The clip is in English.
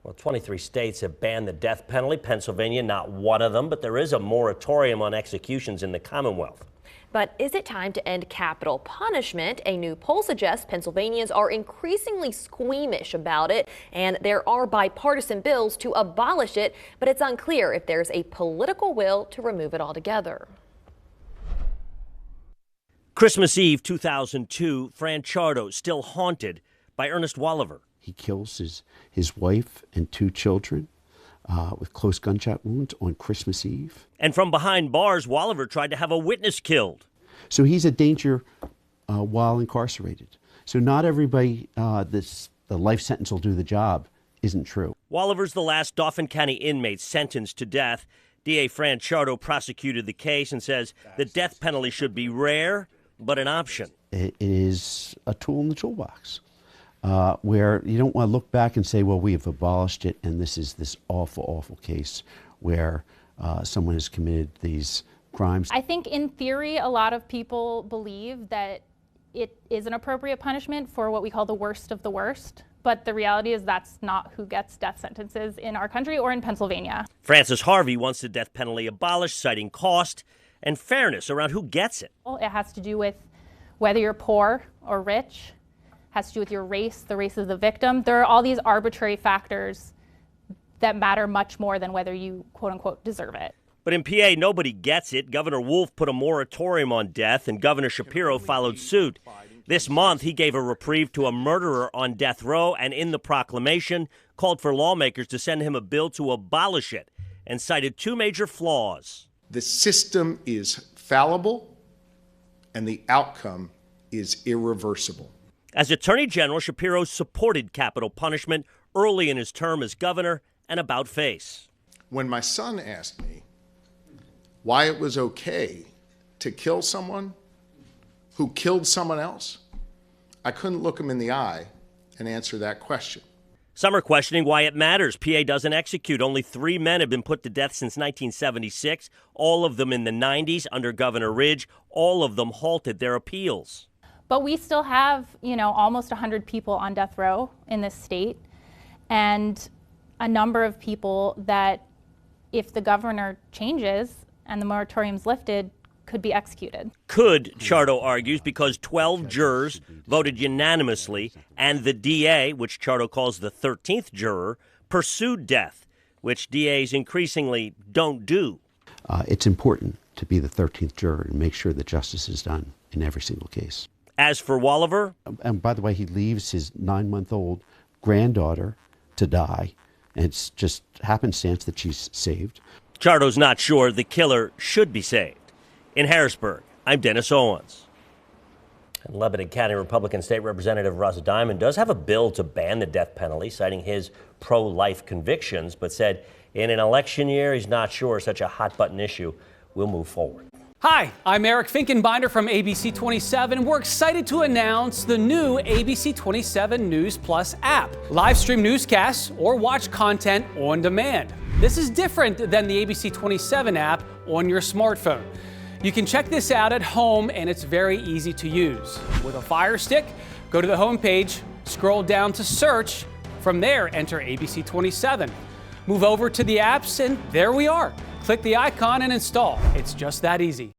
Well, 23 states have banned the death penalty. Pennsylvania, not one of them, but there is a moratorium on executions in the Commonwealth. But is it time to end capital punishment? A new poll suggests Pennsylvanians are increasingly squeamish about it, and there are bipartisan bills to abolish it, but it's unclear if there's a political will to remove it altogether. Christmas Eve 2002, Fran Ciardo still haunted by Ernest Walliver. He kills his wife and 2 children with close gunshot wounds on Christmas Eve. And from behind bars, Walliver tried to have a witness killed. So he's a danger while incarcerated. So not everybody, the life sentence will do the job, isn't true. Walliver's the last Dauphin County inmate sentenced to death. DA Fran Ciardo prosecuted the case and says the death penalty should be rare, but an option. It is a tool in the toolbox. Where you don't want to look back and say, well, we have abolished it, and this is this awful, awful case where someone has committed these crimes. I think in theory, a lot of people believe that it is an appropriate punishment for what we call the worst of the worst. But the reality is that's not who gets death sentences in our country or in Pennsylvania. Frances Harvey wants the death penalty abolished, citing cost and fairness around who gets it. It has to do with whether you're poor or rich. Has to do with your race, the race of the victim. There are all these arbitrary factors that matter much more than whether you, quote unquote, deserve it. But in PA, nobody gets it. Governor Wolf put a moratorium on death, and Governor Shapiro followed suit. This month, he gave a reprieve to a murderer on death row, and in the proclamation, called for lawmakers to send him a bill to abolish it, and cited 2 major flaws. The system is fallible, and the outcome is irreversible. As Attorney General, Shapiro supported capital punishment early in his term as governor and about face. When my son asked me why it was okay to kill someone who killed someone else, I couldn't look him in the eye and answer that question. Some are questioning why it matters. PA doesn't execute. Only 3 men have been put to death since 1976, all of them in the 90s under Governor Ridge. All of them halted their appeals. But we still have, almost 100 people on death row in this state, and a number of people that, if the governor changes and the moratorium's lifted, could be executed. Could, Ciardo argues, because 12 jurors voted unanimously, and the DA, which Ciardo calls the 13th juror, pursued death, which DAs increasingly don't do. It's important to be the 13th juror and make sure that justice is done in every single case. As for Walliver, and by the way, he leaves his 9-month-old granddaughter to die, and it's just happenstance that she's saved. Ciardo's not sure the killer should be saved. In Harrisburg, I'm Dennis Owens. And Lebanon County Republican State Representative Russ Diamond does have a bill to ban the death penalty, citing his pro-life convictions, but said in an election year he's not sure such a hot-button issue will move forward. Hi, I'm Eric Finkenbinder from ABC 27, and we're excited to announce the new ABC 27 News Plus app. Live stream newscasts or watch content on demand. This is different than the ABC 27 app on your smartphone. You can check this out at home, and it's very easy to use. With a Fire Stick, go to the homepage, scroll down to search. From there, enter ABC 27. Move over to the apps, and there we are. Click the icon and install. It's just that easy.